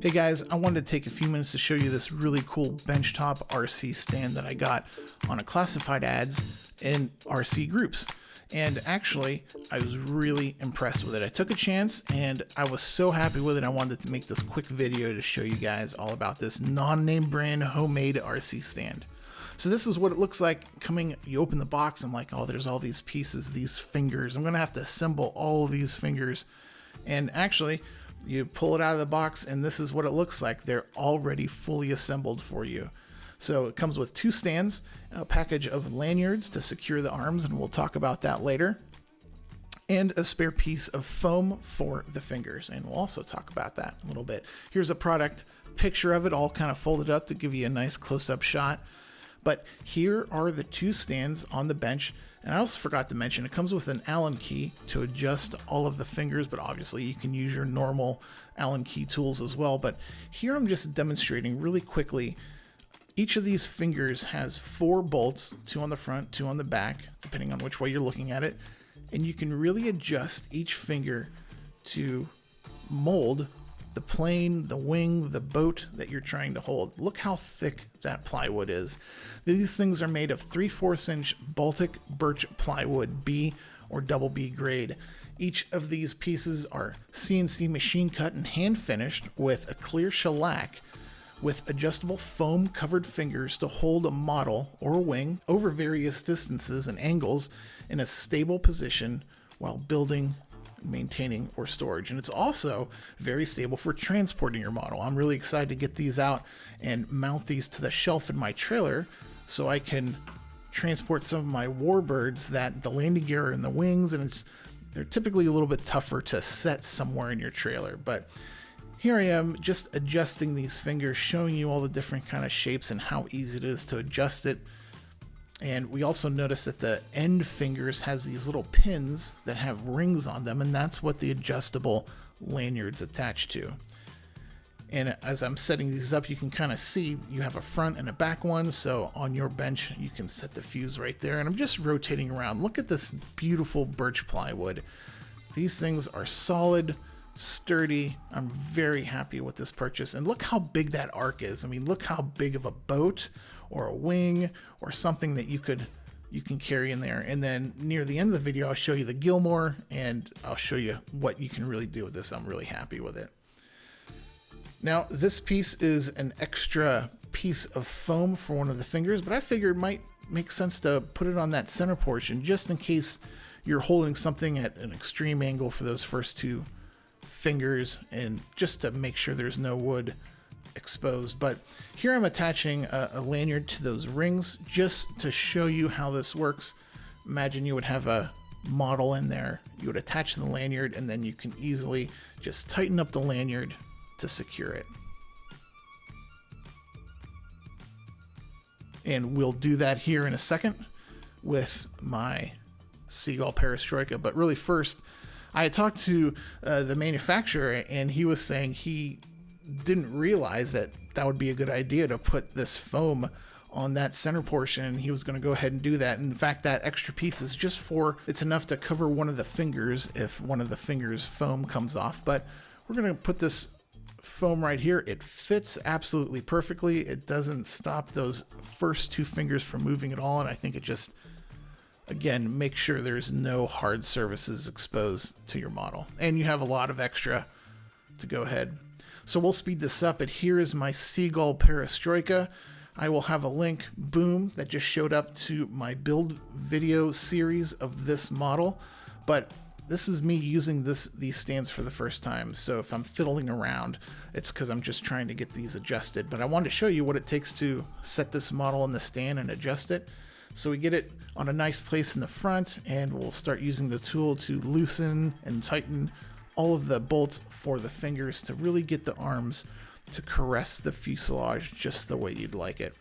Hey guys, I wanted to take a few minutes to show you this really cool benchtop RC stand that I got on a classified ads in RC groups. And actually, I was really impressed with it. I took a chance and I was so happy with it. I wanted to make this quick video to show you guys all about this non-name brand homemade RC stand. So this is what it looks like coming, you open the box, I'm like, oh, there's all these pieces, these fingers. I'm gonna have to assemble all of these fingers. And actually, you pull it out of the box and this is what it looks like. They're already fully assembled for you. So it comes with two stands, a package of lanyards to secure the arms, and we'll talk about that later, and a spare piece of foam for the fingers, and we'll also talk about that a little bit. Here's a product picture of it all kind of folded up to give you a nice close-up shot. But here are the two stands on the bench. And I also forgot to mention, it comes with an Allen key to adjust all of the fingers, but obviously you can use your normal Allen key tools as well. But here I'm just demonstrating really quickly. Each of these fingers has 4 bolts, 2 on the front, 2 on the back, depending on which way you're looking at it. And you can really adjust each finger to mold the plane, the wing, the boat that you're trying to hold. Look how thick that plywood is. These things are made of 3/4 inch Baltic Birch Plywood, B or double B grade. Each of these pieces are CNC machine cut and hand finished with a clear shellac with adjustable foam covered fingers to hold a model or wing over various distances and angles in a stable position while building, maintaining, or storage. And it's also very stable for transporting your model. I'm really excited to get these out and mount these to the shelf in my trailer so I can transport some of my warbirds, that the landing gear and the wings, and they're typically a little bit tougher to set somewhere in your trailer. But here I am just adjusting these fingers, showing you all the different kind of shapes and how easy it is to adjust it. And we also notice that the end fingers has these little pins that have rings on them, and that's what the adjustable lanyard's attached to. And as I'm setting these up, you can kind of see you have a front and a back one. So on your bench, you can set the fuse right there. And I'm just rotating around. Look at this beautiful birch plywood. These things are solid, sturdy. I'm very happy with this purchase. And look how big that arc is. I mean, look how big of a boat or a wing or something that you can carry in there. And then near the end of the video, I'll show you the Gilmore and I'll show you what you can really do with this. I'm really happy with it. Now, this piece is an extra piece of foam for one of the fingers, but I figured it might make sense to put it on that center portion just in case you're holding something at an extreme angle for those first 2 fingers, and just to make sure there's no wood exposed. But here I'm attaching a lanyard to those rings just to show you how this works. Imagine you would have a model in there, you would attach the lanyard, and then you can easily just tighten up the lanyard to secure it. And we'll do that here in a second with my Seagull Perestroika. But really first, I had talked to the manufacturer, and he was saying he didn't realize that that would be a good idea to put this foam on that center portion. He was going to go ahead and do that. In fact, that extra piece is just it's enough to cover one of the fingers if one of the fingers foam comes off. But we're going to put this foam right here. It fits absolutely perfectly. It doesn't stop those first 2 fingers from moving at all. And I think it just, again, make sure there's no hard surfaces exposed to your model. And you have a lot of extra to go ahead. So we'll speed this up. And here is my Seagull Perestroika. I will have a link, boom, that just showed up to my build video series of this model. But this is me using these stands for the first time. So if I'm fiddling around, it's because I'm just trying to get these adjusted. But I wanted to show you what it takes to set this model in the stand and adjust it. So we get it on a nice place in the front, and we'll start using the tool to loosen and tighten all of the bolts for the fingers to really get the arms to caress the fuselage just the way you'd like it.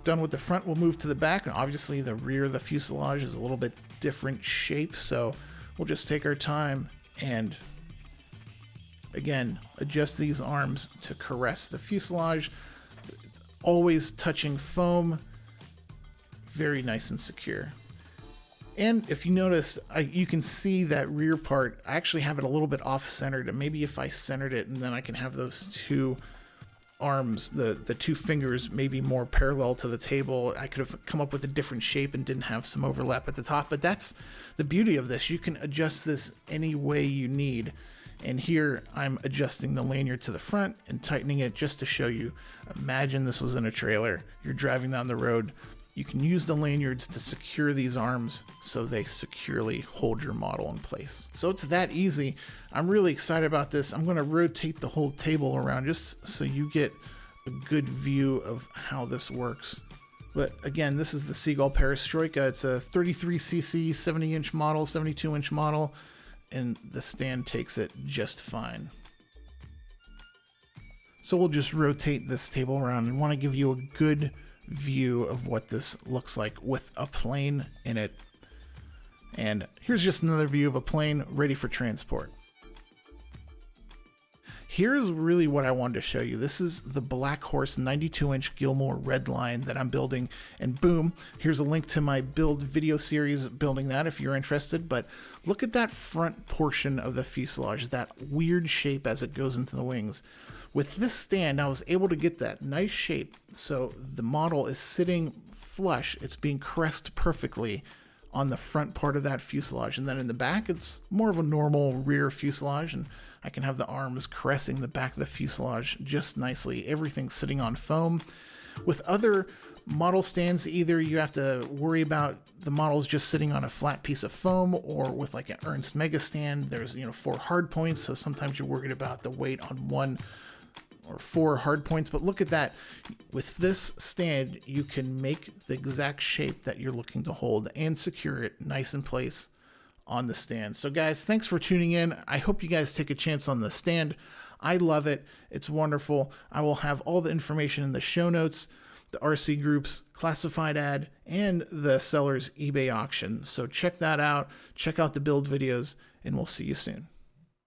Done with the front, we'll move to the back, and obviously the rear of the fuselage is a little bit different shape, so we'll just take our time and, again, adjust these arms to caress the fuselage. Always touching foam, very nice and secure. And if you notice, you can see that rear part, I actually have it a little bit off-centered, and maybe if I centered it, and then I can have those two arms, the two fingers, maybe more parallel to the table. I could have come up with a different shape and didn't have some overlap at the top, but that's the beauty of this. You can adjust this any way you need. And here I'm adjusting the lanyard to the front and tightening it just to show you. Imagine this was in a trailer. You're driving down the road. You can use the lanyards to secure these arms so they securely hold your model in place. So it's that easy. I'm really excited about this. I'm going to rotate the whole table around just so you get a good view of how this works. But again, this is the Seagull Perestroika. It's a 33cc, 70-inch model, 72-inch model, and the stand takes it just fine. So we'll just rotate this table around and want to give you a good view of what this looks like with a plane in it. And here's just another view of a plane ready for transport. Here's really what I wanted to show you. This is the Black Horse 92-inch Gilmore Red Lion that I'm building, and boom, here's a link to my build video series building that if you're interested. But look at that front portion of the fuselage, that weird shape as it goes into the wings. With this stand, I was able to get that nice shape so the model is sitting flush. It's being crest perfectly on the front part of that fuselage, and then in the back it's more of a normal rear fuselage, and I can have the arms caressing the back of the fuselage just nicely. Everything's sitting on foam. With other model stands, either you have to worry about the models just sitting on a flat piece of foam, or with like an Ernst Mega stand, there's 4 hard points, so sometimes you're worried about the weight on 1 or 4 hard points. But look at that. With this stand, you can make the exact shape that you're looking to hold and secure it nice in place on the stand. So guys, thanks for tuning in. I hope you guys take a chance on the stand. I love it. It's wonderful. I will have all the information in the show notes, the RC Group's classified ad, and the seller's eBay auction. So check that out. Check out the build videos, and we'll see you soon.